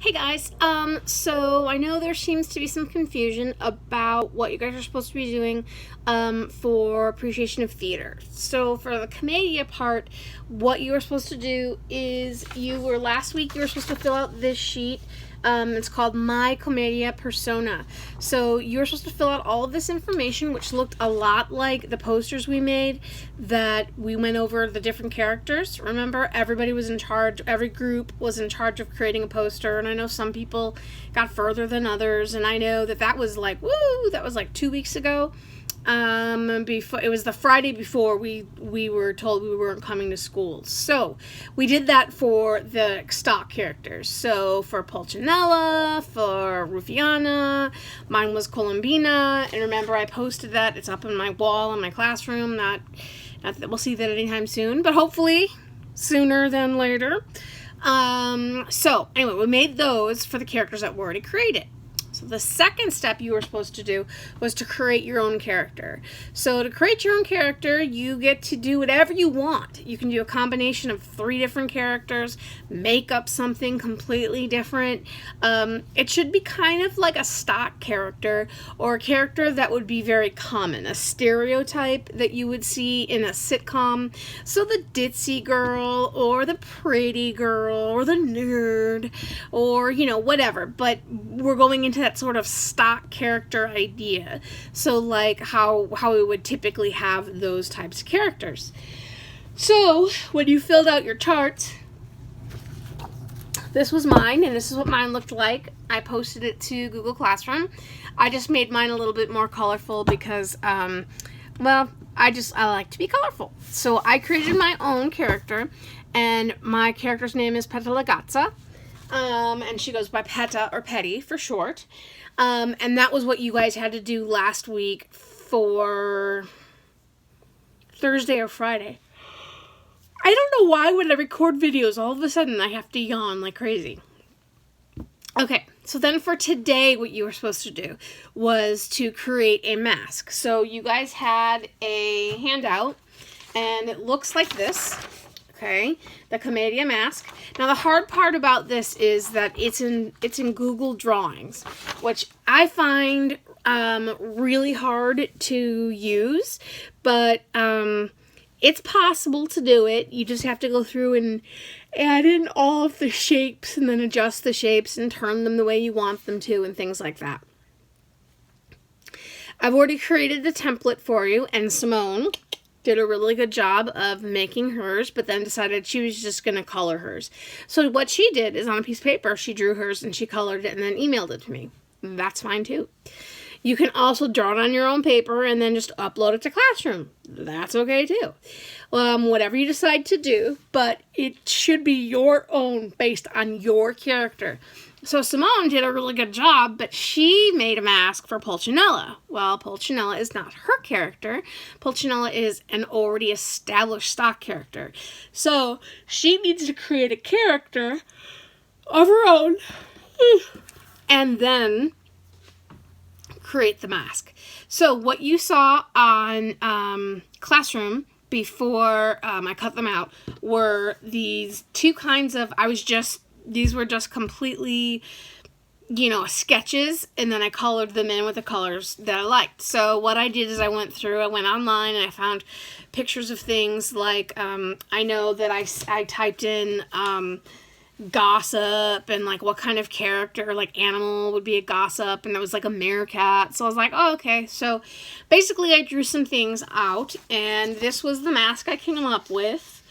Hey guys, so I know there seems to be some confusion about what you guys are supposed to be doing for appreciation of theater. So for the commedia part, what you were supposed to do is last week you were supposed to fill out this sheet. It's called My Commedia Persona. So you were supposed to fill out all of this information, which looked a lot like the posters we made that we went over the different characters. Remember, everybody was in charge, every group was in charge of creating a poster, and I know some people got further than others, and I know that was like, that was like 2 weeks ago. Before it was the Friday before we were told we weren't coming to school. So we did that for the stock characters. So for Pulcinella, for Rufiana, mine was Colombina, and remember I posted that. It's up on my wall in my classroom. Not that we'll see that anytime soon, but hopefully sooner than later. So anyway, we made those for the characters that were already created. So the second step you were supposed to do was to create your own character. So to create your own character, you get to do whatever you want. You can do a combination of 3 different characters, make up something completely different. It should be kind of like a stock character or a character that would be very common, a stereotype that you would see in a sitcom. So the ditzy girl or the pretty girl or the nerd or, whatever. But we're going into that sort of stock character idea. So like how we would typically have those types of characters. So when you filled out your charts, this was mine, and this is what mine looked like. I posted it to Google Classroom. I just made mine a little bit more colorful because, I like to be colorful. So I created my own character, and my character's name is Petalagazza. And she goes by Peta or Petty for short. And that was what you guys had to do last week for Thursday or Friday. I don't know why when I record videos, all of a sudden I have to yawn like crazy. Okay, so then for today, what you were supposed to do was to create a mask. So you guys had a handout, and it looks like this. Okay, the Commedia mask. Now the hard part about this is that it's in Google Drawings, which I find really hard to use, but it's possible to do it. You just have to go through and add in all of the shapes and then adjust the shapes and turn them the way you want them to and things like that. I've already created the template for you, and Simone did a really good job of making hers, but then decided she was just going to color hers. So what she did is on a piece of paper, she drew hers and she colored it and then emailed it to me. That's fine too. You can also draw it on your own paper and then just upload it to Classroom. That's okay too. Whatever you decide to do, but it should be your own based on your character. So Simone did a really good job, but she made a mask for Pulcinella. Well, Pulcinella is not her character. Pulcinella is an already established stock character. So she needs to create a character of her own and then create the mask. So what you saw on Classroom before I cut them out were these 2 kinds of, these were just completely, sketches, and then I colored them in with the colors that I liked. So what I did is I went online and I found pictures of things like, I know that I typed in gossip and like what kind of character, like animal would be a gossip, and it was like a meerkat. So I was like, oh, okay. So basically I drew some things out, and this was the mask I came up with.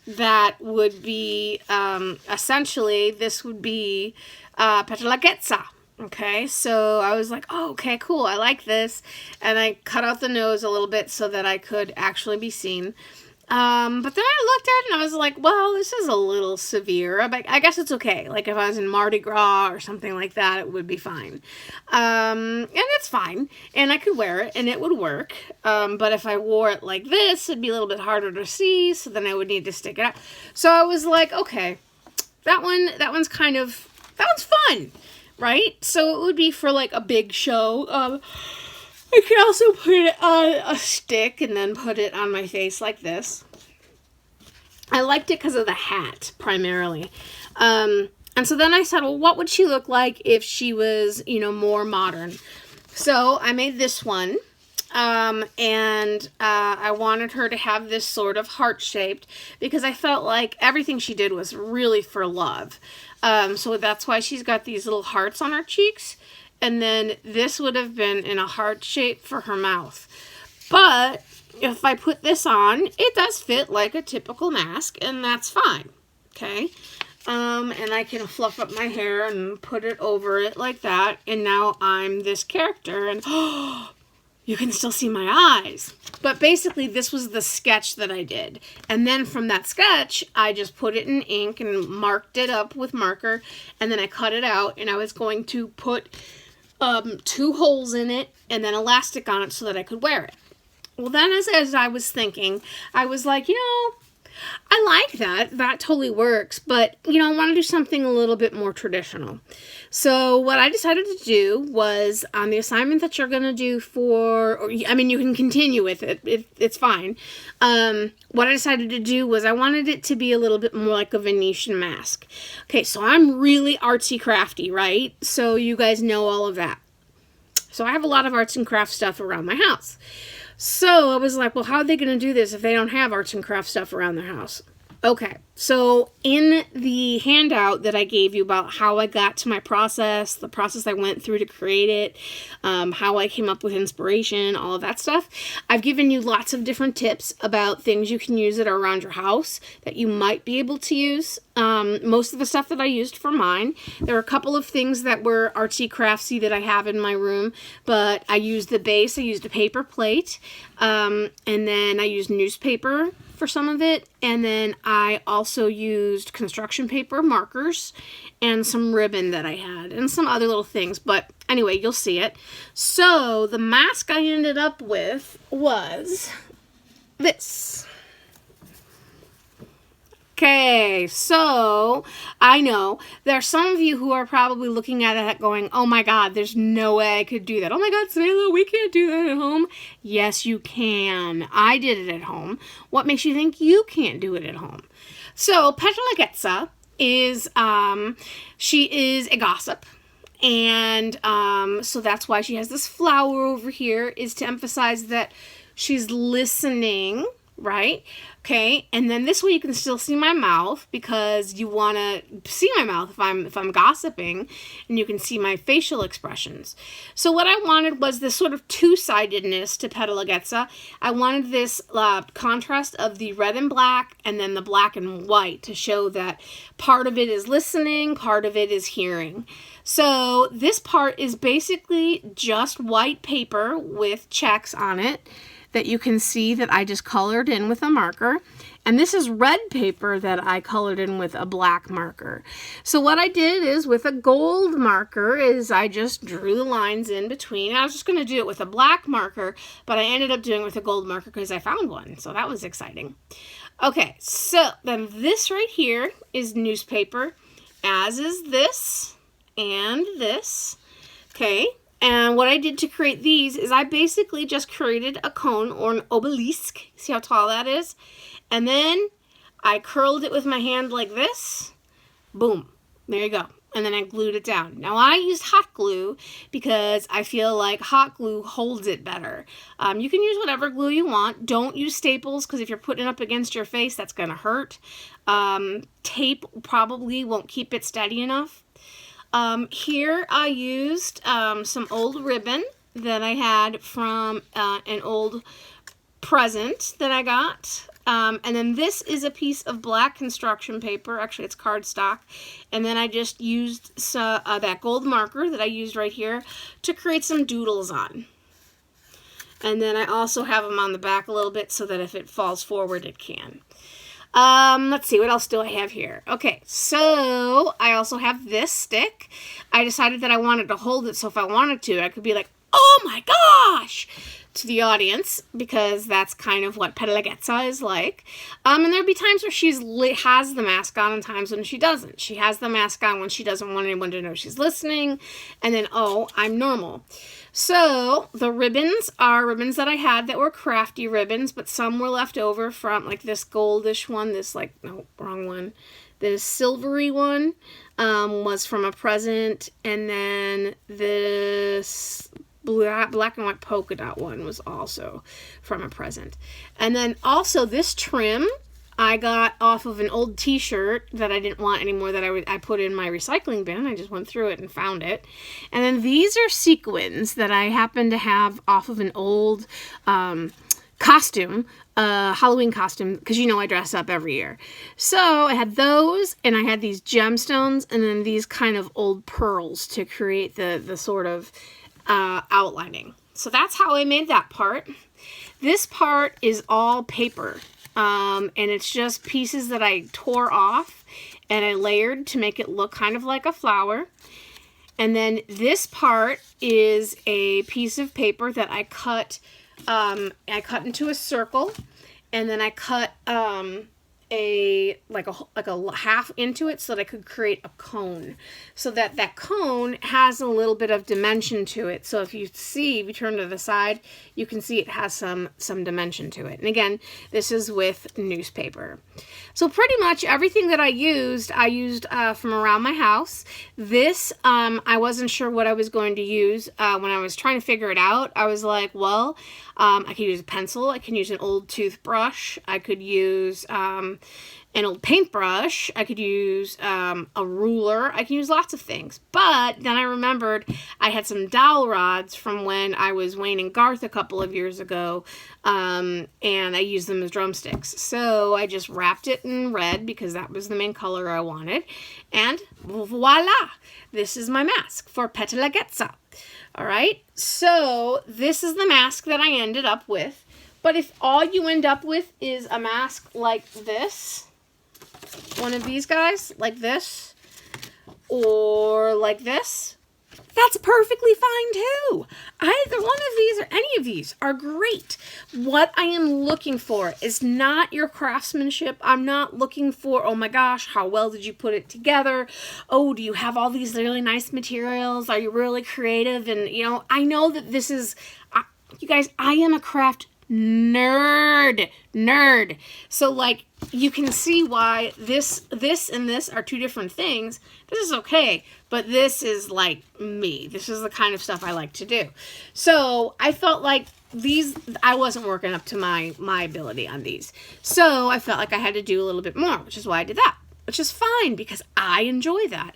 That would be, essentially, this would be Petalagazza. Okay, so I was like, oh, okay, cool, I like this. And I cut out the nose a little bit so that I could actually be seen. But then I looked at it and I was like, well, this is a little severe. But I guess it's okay. Like if I was in Mardi Gras or something like that, it would be fine. And it's fine. And I could wear it and it would work. But if I wore it like this, it'd be a little bit harder to see. So then I would need to stick it out. So I was like, okay, that one's fun, right? So it would be for like a big show. I can also put it on a stick and then put it on my face like this. I liked it because of the hat, primarily. And so then I said, well, what would she look like if she was, more modern? So I made this one. I wanted her to have this sort of heart-shaped because I felt like everything she did was really for love. So that's why she's got these little hearts on her cheeks. And then this would have been in a heart shape for her mouth. But if I put this on, it does fit like a typical mask, and that's fine. Okay? And I can fluff up my hair and put it over it like that. And now I'm this character. And you can still see my eyes. But basically, this was the sketch that I did. And then from that sketch, I just put it in ink and marked it up with marker. And then I cut it out. And I was going to put 2 holes in it and then elastic on it so that I could wear it. Well, then as I was thinking, I was like, I like that. That totally works. But, I want to do something a little bit more traditional. So what I decided to do was on the assignment that you're going to do you can continue with it. It's fine. What I decided to do was I wanted it to be a little bit more like a Venetian mask. Okay, so I'm really artsy crafty, right? So you guys know all of that. So I have a lot of arts and crafts stuff around my house. So I was like, well, how are they going to do this if they don't have arts and crafts stuff around their house? Okay, so in the handout that I gave you about how I got to my process, the process I went through to create it, how I came up with inspiration, all of that stuff, I've given you lots of different tips about things you can use that are around your house that you might be able to use. Most of the stuff that I used for mine, there are a couple of things that were artsy craftsy that I have in my room, but I used the base, I used a paper plate, and then I used newspaper for some of it, and then I also used construction paper markers and some ribbon that I had and some other little things, but anyway, you'll see it. So the mask I ended up with was this. Okay, so I know there are some of you who are probably looking at that going, oh my God, there's no way I could do that. Oh my God, Sayla, we can't do that at home. Yes, you can. I did it at home. What makes you think you can't do it at home? So Petra is, she is a gossip. And so that's why she has this flower over here, is to emphasize that she's listening, right? Okay, and then this way you can still see my mouth because you want to see my mouth if I'm gossiping, and you can see my facial expressions. So what I wanted was this sort of two-sidedness to Petalagezza. I wanted this contrast of the red and black and then the black and white to show that part of it is listening, part of it is hearing. So this part is basically just white paper with checks on it that you can see that I just colored in with a marker. And this is red paper that I colored in with a black marker. So what I did is with a gold marker is I just drew the lines in between. I was just going to do it with a black marker, but I ended up doing it with a gold marker because I found one. So that was exciting. Okay, so then this right here is newspaper, as is this and this. Okay. And what I did to create these is I basically just created a cone or an obelisk. See how tall that is? And then I curled it with my hand like this. Boom. There you go. And then I glued it down. Now I used hot glue because I feel like hot glue holds it better. You can use whatever glue you want. Don't use staples because if you're putting it up against your face, that's going to hurt. Tape probably won't keep it steady enough. Here I used some old ribbon that I had from an old present that I got. And then this is a piece of black construction paper. Actually, it's cardstock. And then I just used that gold marker that I used right here to create some doodles on. And then I also have them on the back a little bit so that if it falls forward, it can. Let's see, what else do I have here? Okay, so I also have this stick. I decided that I wanted to hold it, so if I wanted to, I could be like, oh my gosh, to the audience, because that's kind of what Petalagezza is like. And there'd be times where she has the mask on and times when she doesn't. She has the mask on when she doesn't want anyone to know she's listening, and then, oh, I'm normal. So the ribbons are ribbons that I had that were crafty ribbons, but some were left over from like this goldish one, this like, no, wrong one. This silvery one was from a present, and then this black and white polka dot one was also from a present. And then also this trim I got off of an old t-shirt that I didn't want anymore that I put in my recycling bin. I just went through it and found it. And then these are sequins that I happen to have off of an old costume, Halloween costume, because you know I dress up every year. So I had those, and I had these gemstones, and then these kind of old pearls to create the sort of outlining. So that's how I made that part. This part is all paper. And it's just pieces that I tore off and I layered to make it look kind of like a flower. And then this part is a piece of paper that I cut into a circle, and then I cut a half into it so that I could create a cone, so that cone has a little bit of dimension to it. So if you turn to the side, you can see it has some dimension to it. And again, this is with newspaper. So pretty much everything that I used from around my house. This, I wasn't sure what I was going to use. When I was trying to figure it out, I was like, well, I could use a pencil, I can use an old toothbrush, I could use an old paintbrush, I could use a ruler, I can use lots of things. But then I remembered I had some dowel rods from when I was Wayne and Garth a couple of years ago, and I used them as drumsticks. So I just wrapped it in red because that was the main color I wanted, and voila! This is my mask for Petalagetza. All right, so this is the mask that I ended up with. But if all you end up with is a mask like this, one of these guys, like this, or like this, that's perfectly fine too. Either one of these or any of these are great. What I am looking for is not your craftsmanship. I'm not looking for, oh my gosh, how well did you put it together? Oh, do you have all these really nice materials? Are you really creative? And, you know, I know that this is, you guys, I am a craft nerd. So, like, you can see why this and this are two different things. This is okay, but this is like me. This is the kind of stuff I like to do. So I felt like I wasn't working up to my ability on these. So I felt like I had to do a little bit more, which is why I did that, which is fine because I enjoy that.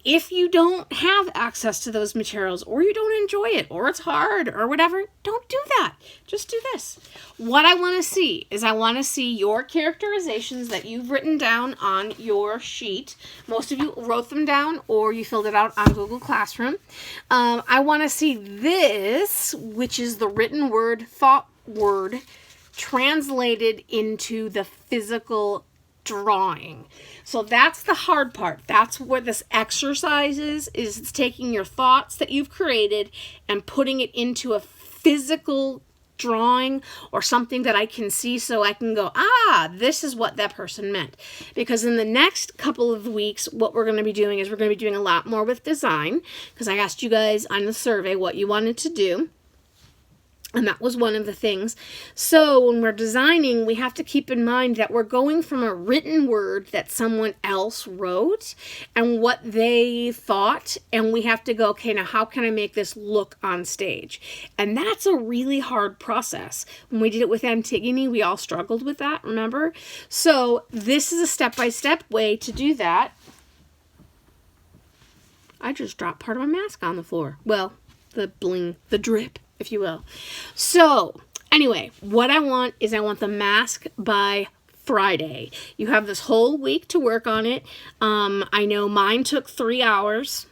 If you don't have access to those materials, or you don't enjoy it, or it's hard, or whatever, don't do that. Just do this. What I want to see is I want to see your characterizations that you've written down on your sheet. Most of you wrote them down, or you filled it out on Google Classroom. I want to see this, which is the written word, thought word, translated into the physical drawing. So that's the hard part. That's what this exercise is it's taking your thoughts that you've created and putting it into a physical drawing or something that I can see, so I can go, this is what that person meant. Because in the next couple of weeks, what we're going to be doing is we're going to be doing a lot more with design, because I asked you guys on the survey what you wanted to do. And that was one of the things. So when we're designing, we have to keep in mind that we're going from a written word that someone else wrote and what they thought. And we have to go, okay, now how can I make this look on stage? And that's a really hard process. When we did it with Antigone, we all struggled with that, remember? So this is a step-by-step way to do that. I just dropped part of my mask on the floor. Well, the bling, the drip, if you will. So anyway, what I want is I want the mask by Friday. You have this whole week to work on it. I know mine took 3 hours.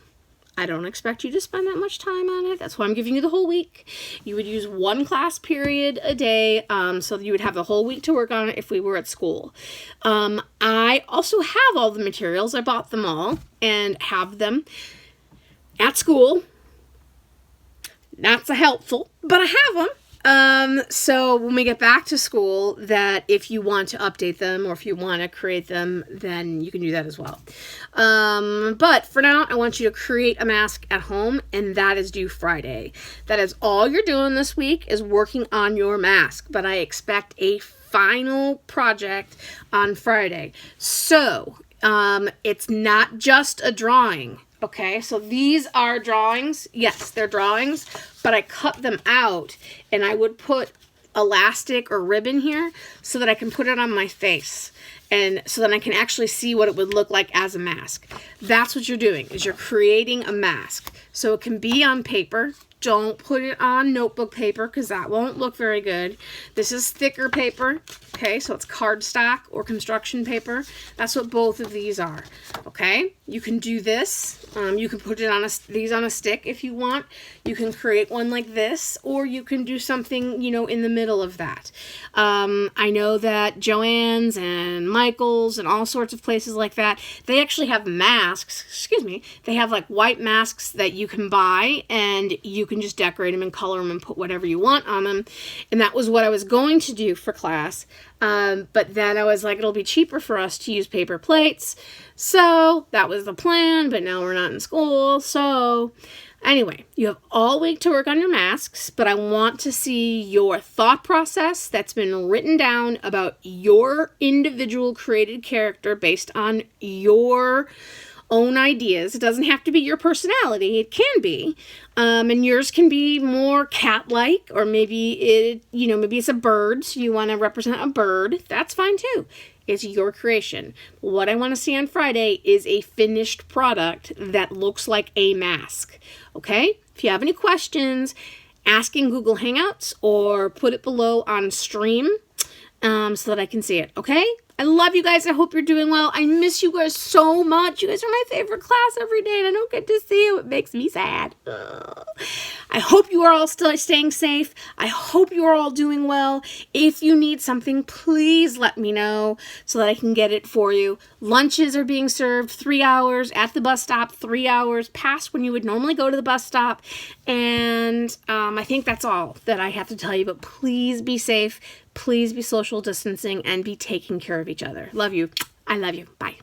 I don't expect you to spend that much time on it. That's why I'm giving you the whole week. You would use one class period a day, so you would have the whole week to work on it if we were at school. I also have all the materials. I bought them all and have them at school. Not so helpful, but I have them. So when we get back to school, that if you want to update them or if you want to create them, then you can do that as well. But for now, I want you to create a mask at home, and that is due Friday. That is all you're doing this week, is working on your mask. But I expect a final project on Friday. So It's not just a drawing. Okay, so these are drawings. Yes, they're drawings, but I cut them out and I would put elastic or ribbon here so that I can put it on my face, and so that I can actually see what it would look like as a mask. That's what you're doing, is you're creating a mask. So it can be on paper. Don't put it on notebook paper because that won't look very good. This is thicker paper. Okay, so it's cardstock or construction paper. That's what both of these are. Okay, you can do this. You can put it on these on a stick if you want. You can create one like this, or you can do something, you know, in the middle of that. I know that Joann's and Michael's and all sorts of places like that, they actually have masks. Excuse me. They have like white masks that you can buy, and you can just decorate them and color them and put whatever you want on them. And that was what I was going to do for class. But then I was like, it'll be cheaper for us to use paper plates. So that was the plan, but now we're not in school. So anyway, you have all week to work on your masks, but I want to see your thought process that's been written down about your individual created character based on your own ideas. It doesn't have to be your personality. It can be. And yours can be more cat-like, or maybe maybe it's a bird, so you want to represent a bird. That's fine too. It's your creation. What I want to see on Friday is a finished product that looks like a mask. Okay? If you have any questions, ask in Google Hangouts or put it below on stream so that I can see it. Okay? I love you guys. I hope you're doing well. I miss you guys so much. You guys are my favorite class every day, and I don't get to see you. It makes me sad. Ugh. I hope you are all still staying safe. I hope you are all doing well. If you need something, please let me know so that I can get it for you. Lunches are being served 3 hours at the bus stop, 3 hours past when you would normally go to the bus stop. And I think that's all that I have to tell you, but please be safe. Please be social distancing and be taking care of each other. Love you. I love you. Bye.